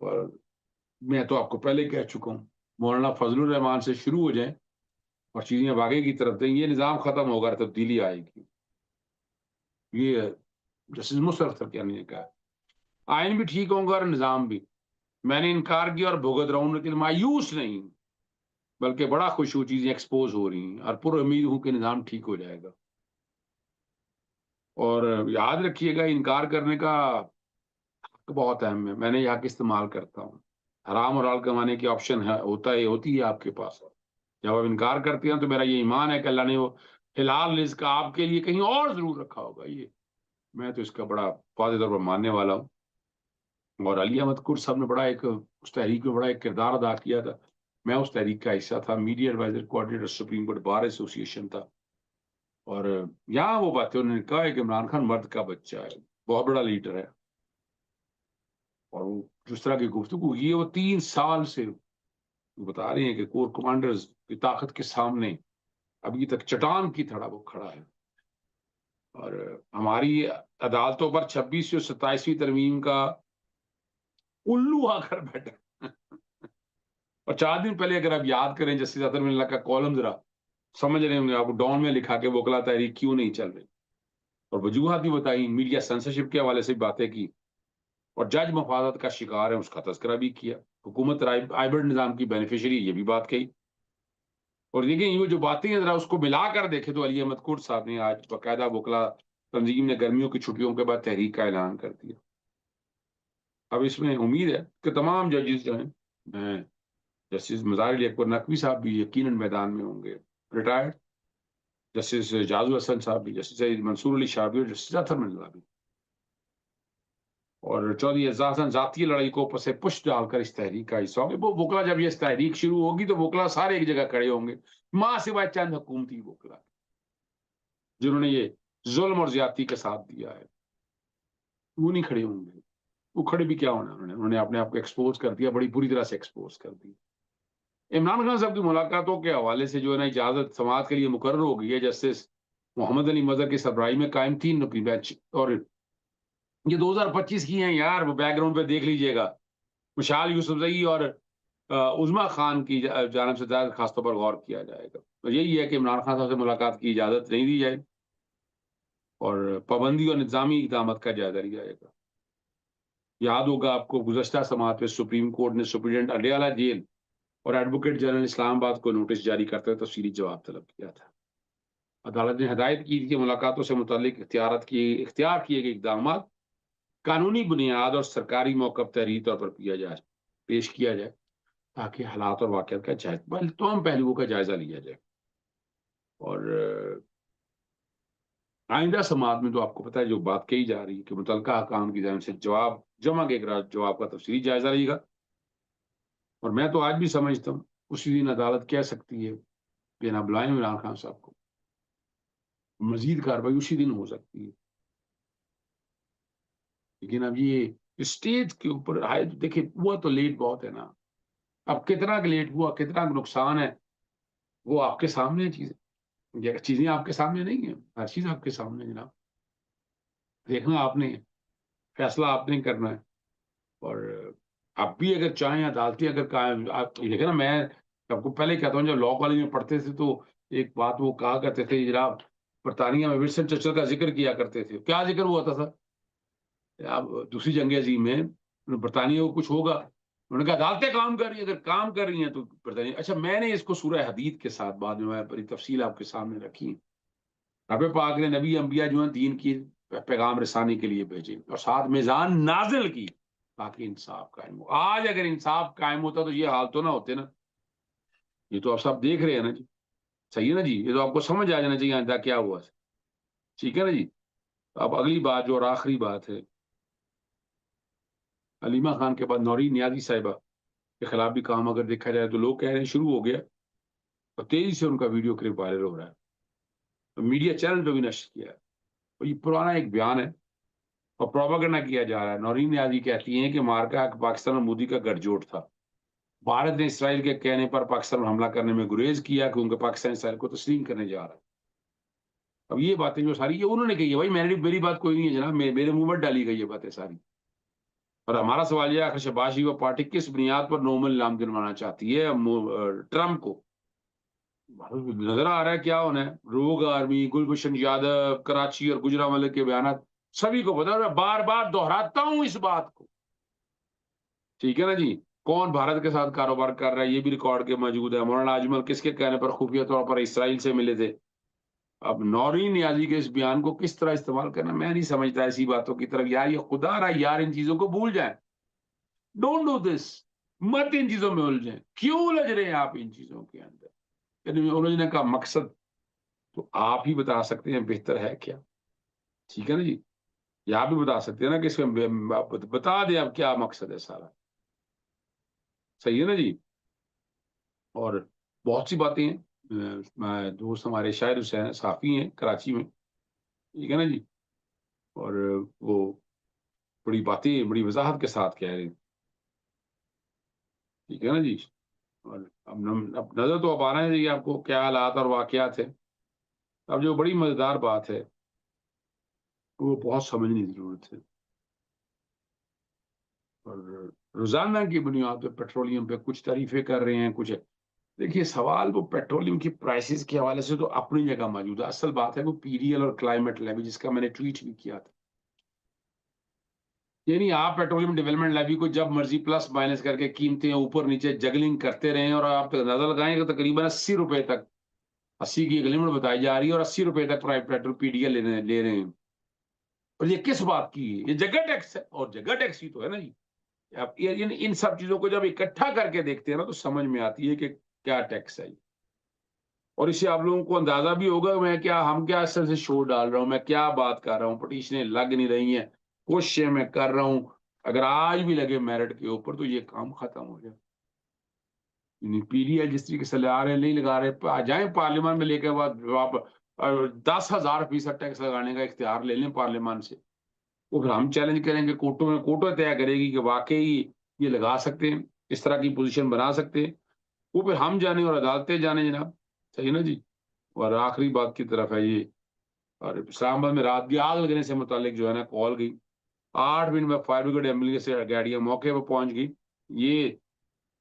اور میں تو آپ کو پہلے کہہ چکا ہوں، مولانا فضل الرحمان سے شروع ہو جائیں اور چیزیں آگے کی طرف دیں، یہ نظام ختم ہوگا، تبدیلی آئے گی. یہ جسٹس مشرف تک نے کہا آئین بھی ٹھیک ہوگا اور نظام بھی. میں نے انکار کیا اور بھگت رہا ہوں، لیکن مایوس نہیں، بلکہ بڑا خوش ہوں چیزیں ایکسپوز ہو رہی ہیں اور پر امید ہوں کہ نظام ٹھیک ہو جائے گا. اور یاد رکھیے گا، انکار کرنے کا حق بہت اہم ہے. میں نے یہ حق استعمال کرتا ہوں. حرام اور حلال کمانے کی آپشن ہے، ہوتی ہے آپ کے پاس. جب آپ انکار کرتے ہیں تو میرا یہ ایمان ہے کہ اللہ نے وہ حلال رزق آپ کے لیے کہیں اور ضرور رکھا ہوگا. یہ میں تو اس کا بڑا واضح طور پر ماننے والا ہوں. اور علی احمد قر صاحب نے بڑا ایک اس تحریک میں بڑا ایک کردار ادا کیا تھا. میں اس تحریک کا حصہ تھا، media advisor coordinator supreme court bar association تھا. اور یہاں وہ باتیں انہوں نے کہا ہے کہ عمران خان مرد کا بچہ ہے، بہت بڑا لیڈر ہے. اور وہ جس طرح کی گفتگو کی ہے، وہ 3 سال سے بتا رہے ہیں کہ کور کمانڈرز کی طاقت کے سامنے ابھی تک چٹان کی طرح وہ کھڑا ہے. اور ہماری عدالتوں پر 26ویں اور 27ویں ترمیم کا الو آ کر بیٹھا. اور 4 دن پہلے اگر آپ یاد کریں جسٹس اطہر من اللہ کا کالم ذرا سمجھ رہے ہوں گے آپ، ڈان میں لکھا کہ وکلا تحریک کیوں نہیں چل رہی، اور وجوہات بھی بتائی، میڈیا سینسرشپ کے حوالے سے بھی باتیں کی، اور جج مفادات کا شکار ہے اس کا تذکرہ بھی کیا. حکومت ہائبرڈ نظام کی بینیفیشری، یہ بھی بات کہی. اور دیکھیں یہ جو باتیں ہیں ذرا اس کو ملا کر دیکھیں تو علی احمد قر صاحب نے آج باقاعدہ وکلا تنظیم نے گرمیوں کی چھٹیوں کے بعد تحریک کا اعلان کر دیا. اب اس میں امید ہے کہ تمام ججز جو ہیں، جسٹس مظاہر علی اکبر نقوی صاحب بھی یقیناً میدان میں ہوں گے، ریٹائرڈ جسٹس جازو حسن صاحب بھی، جسٹس منصور علی شاہ بھی، اور جسٹس اطہر من اللہ بھی، اور چودھری اعزاز حسن ذاتی لڑائی کو پس پش ڈال کر اس تحریک کا حصہ ہوں گے. وہ وکلا جب یہ تحریک شروع ہوگی تو وکلا سارے ایک جگہ کھڑے ہوں گے، ماں سوائے چند حکومتی وکلا جنہوں نے یہ ظلم اور زیادتی کا ساتھ دیا ہے. وہ نہیں کھڑے ہوں گے. وہ کھڑے بھی کیا ہونا، انہوں نے اپنے آپ کو ایکسپوز کر دیا، بڑی بری طرح سے ایکسپوز کر دیا. عمران خان صاحب کی ملاقاتوں کے حوالے سے جو ہے نا اجازت سماعت کے لیے مقرر ہو گئی ہے. جسٹس محمد علی مظہر کی سربراہی میں قائم 3 رکنی بینچ، اور یہ 2025 کی ہیں یار، وہ بیک گراؤنڈ پہ دیکھ لیجئے گا. مشال یوسفزئی اور عظما خان کی جانب سے خاص طور پر غور کیا جائے گا. تو یہی ہے کہ عمران خان صاحب سے ملاقات کی اجازت نہیں دی جائے اور پابندی اور نظامی اقدامات کا جائزہ لیا جائے گا. یاد ہوگا آپ کو گزشتہ سماعت میں سپریم کورٹ نے سپرنٹینڈنٹ اڈیالہ جیل اور ایڈوکیٹ جنرل اسلام آباد کو نوٹس جاری کرتے ہوئے تفصیلی جواب طلب کیا تھا. عدالت نے ہدایت کی کہ ملاقاتوں سے متعلق اختیار کیے گئے اقدامات قانونی بنیاد اور سرکاری موقف تحریری طور پر پیش کیا جائے تاکہ حالات اور واقعات کا تمام پہلوؤں کا جائزہ لیا جائے. اور آئندہ سماعت میں تو آپ کو پتہ ہے جو بات کہی جا رہی ہے کہ متعلقہ حکام کی جانب سے جمع کے جواب کا تفصیلی جائزہ لے گا. اور میں تو آج بھی سمجھتا ہوں اسی دن عدالت کہہ سکتی ہے کہ نہ بلائیں عمران خان صاحب کو، مزید کارروائی اسی دن ہو سکتی ہے. لیکن اب یہ اسٹیج کے اوپر دیکھیں، ہوا تو لیٹ بہت ہے نا. اب کتنا لیٹ ہوا، کتنا نقصان ہے، وہ آپ کے سامنے ہے. چیزیں آپ کے سامنے نہیں ہیں، ہر چیز آپ کے سامنے ہے جناب. دیکھنا آپ نے، فیصلہ آپ نے کرنا ہے. اور آپ بھی اگر چاہیں عدالتیں اگر دیکھیں نا، میں آپ کو پہلے کہتا ہوں جب لا کالج میں پڑھتے تھے تو ایک بات وہ کہا کرتے تھے جناب، برطانیہ میں ونسٹن چرچل کا ذکر کیا کرتے تھے. کیا ذکر ہوا تھا سر؟ اب دوسری جنگ عظیم میں برطانیہ کو کچھ ہوگا، انہوں نے کہا عدالتیں کام کر رہی ہیں، اگر کام کر رہی ہیں تو برطانیہ. اچھا، میں نے اس کو سورہ حدید کے ساتھ بعد میں بڑی تفصیل آپ کے سامنے رکھی. رب پاک نے نبی انبیاء جو ہیں دین کی پیغام رسانی کے لیے بھیجے اور ساتھ میزان نازل کی تاکہ انصاف قائم ہو. آج اگر انصاف قائم ہوتا تو یہ حال تو نہ ہوتے نا. یہ تو آپ سب دیکھ رہے ہیں نا جی، صحیح ہے نا جی. یہ تو آپ کو سمجھ آ جانا چاہیے آئندہ کیا ہوا. ٹھیک ہے نا جی. اب اگلی بات جو اور آخری بات ہے، علیمہ خان کے بعد نورین نیازی صاحبہ کے خلاف بھی کام اگر دیکھا جائے تو لوگ کہہ رہے ہیں شروع ہو گیا اور تیزی سے ان کا ویڈیو کلپ وائرل ہو رہا ہے. میڈیا چینل پہ بھی نشر کیا ہے. اور یہ پرانا ایک بیان ہے اور پروپیگنڈا کیا جا رہا ہے. نورین نیازی کہتی ہیں کہ مارکا پاکستان اور مودی کا گٹجوڑ تھا. بھارت نے اسرائیل کے کہنے پر پاکستان پر حملہ کرنے میں گریز کیا کیونکہ پاکستان اسرائیل کو تسلیم کرنے جا رہا ہے. اب یہ باتیں جو ساری یہ انہوں نے کہی ہے، بھائی میری بات کوئی نہیں ہے جناب، میرے منہ میں ڈالی گئی یہ باتیں ساری. اور ہمارا سوال یہ ہے آخر شہباز شریف و پارٹی کس بنیاد پر نومل انعام دلوانا چاہتی ہے ٹرمپ کو؟ نظر آ رہا ہے کیا ہونا ہے. روگ آرمی، گلبھوشن یادو، کراچی اور گجرانوالے کے بیانات سبھی کو پتا ہے. بار بار دہراتا ہوں اس بات کو، ٹھیک ہے نا جی. کون بھارت کے ساتھ کاروبار کر رہا ہے یہ بھی ریکارڈ کے موجود ہے. مولانا اجمل کس کے کہنے پر خفیہ طور پر اسرائیل سے ملے تھے. اب نورین نیازی کے اس بیان کو کس طرح استعمال کرنا میں نہیں سمجھتا ایسی باتوں کی طرف. یار یہ خدا رہا یار ان چیزوں کو بھول جائیں. Don't do this. مت ان چیزوں میں الجھیں. کیوں الجھ رہے ہیں آپ ان چیزوں کے اندر؟ یعنی الجھنے کا مقصد تو آپ ہی بتا سکتے ہیں بہتر ہے کیا. ٹھیک ہے نا جی. یہ آپ بھی بتا سکتے ہیں نا کہ اس میں بتا دیں اب کیا مقصد ہے سارا. صحیح ہے نا جی. اور بہت سی باتیں ہیں. دوست ہمارے شاعر حسین صافی ہیں کراچی میں، ٹھیک ہے نا جی. اور وہ بڑی باتیں بڑی وضاحت کے ساتھ کہہ رہے ہیں، ٹھیک ہے نا جی. اور اب نظر تو اب آ رہے ہیں جی آپ کو کیا حالات اور واقعات ہیں. اب جو بڑی مزیدار بات ہے وہ بہت سمجھنے کی ضرورت ہے. اور روزانہ کی بنیاد پہ پیٹرولیم پہ کچھ تعریفیں کر رہے ہیں کچھ. دیکھیے سوال وہ پیٹرولیم کی پرائسز کے حوالے سے تو اپنی جگہ موجود ہے. اصل بات ہے وہ پی ڈی ایل اور کلائمیٹ لیوی جس کا میں نے ٹویٹ بھی کیا تھا. یعنی آپ پیٹرولیم ڈیولپمنٹ لیوی کو جب مرضی پلس مائنس کر کے قیمتیں اوپر نیچے جگلنگ کرتے رہیں اور آپ نظر لگائیں گے تقریباً 80 روپے تک 80 کی ایک لمٹ بتائی جا رہی ہے اور 80 روپے تک petrol P D L A رہے ہیں. اور یہ کس بات کی ہے؟ یہ جگہ ٹیکس ہے. اور جگہ ٹیکس ہی تو ہے نا جی. آپ ان سب چیزوں کو جب اکٹھا کر کے دیکھتے ہیں نا تو سمجھ میں آتی ہے کہ کیا ٹیکس ہے. اور اس سے آپ لوگوں کو اندازہ بھی ہوگا میں کیا ہم کیا اثر سے شور ڈال رہا ہوں، میں کیا بات کر رہا ہوں. پٹیشنیں لگ نہیں رہی ہیں، کوششیں میں کر رہا ہوں. اگر آج بھی لگے میرٹ کے اوپر تو یہ کام ختم ہو جائے. پی ڈی ایل جس طریقے سے لگا رہے ہیں نہیں لگا رہے جائیں پارلیمان میں لے کے بعد آپ 10,000% ٹیکس لگانے کا اختیار لے لیں پارلیمان سے. وہ پھر ہم چیلنج کریں گے کورٹوں میں، کورٹوں طے کرے گی کہ واقعی یہ لگا سکتے ہیں، اس طرح کی پوزیشن بنا سکتے ہیں. وہ پھر ہم جانے اور عدالتیں جانے جناب. صحیح نا جی. اور آخری بات کی طرف ہے یہ. اور اسلام آباد میں رات کی آگ لگنے سے متعلق جو ہے نا کال گئی 8 منٹ میں فائر بریگیڈ ایمبولینس سے گاڑیاں موقع پہ پہنچ گئی.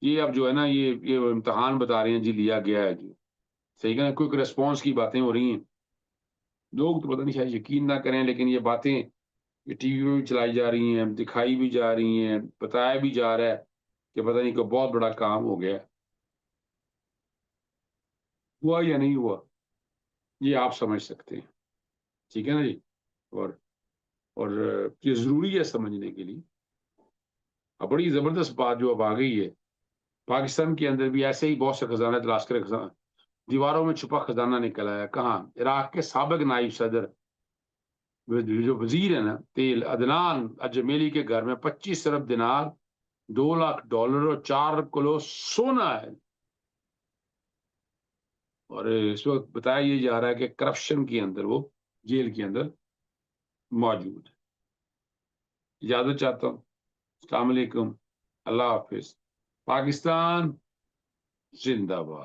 یہ اب جو ہے نا یہ امتحان بتا رہے ہیں جی لیا گیا ہے جی. صحیح ہے نا. کوئک ریسپانس کی باتیں ہو رہی ہیں. لوگ تو پتہ نہیں شاید یقین نہ کریں لیکن یہ باتیں یہ ٹی وی میں بھی چلائی جا رہی ہیں، دکھائی بھی جا رہی ہیں، بتایا بھی جا رہا ہے کہ پتہ نہیں کہ بہت بڑا کام ہو گیا. ہوا یا نہیں ہوا یہ آپ سمجھ سکتے ہیں. ٹھیک ہے نا جی. اور اور یہ ضروری ہے سمجھنے کے لیے. اب بڑی زبردست بات جو اب آ گئی ہے پاکستان کے اندر بھی ایسے ہی بہت سے خزانہ تلاش کرے دیواروں میں چھپا خزانہ نکل آیا. کہاں؟ عراق کے سابق نائب صدر جو وزیر ہے نا تیل عدنان اجمیلی کے گھر میں 25 ارب دینار، $2 لاکھ اور 4 کلو سونا ہے. اور اس وقت بتایا یہ جا رہا ہے کہ کرپشن کے اندر وہ جیل کے اندر موجود ہے. اجازت چاہتا ہوں. السلام علیکم. اللہ حافظ. پاکستان زندہ باد.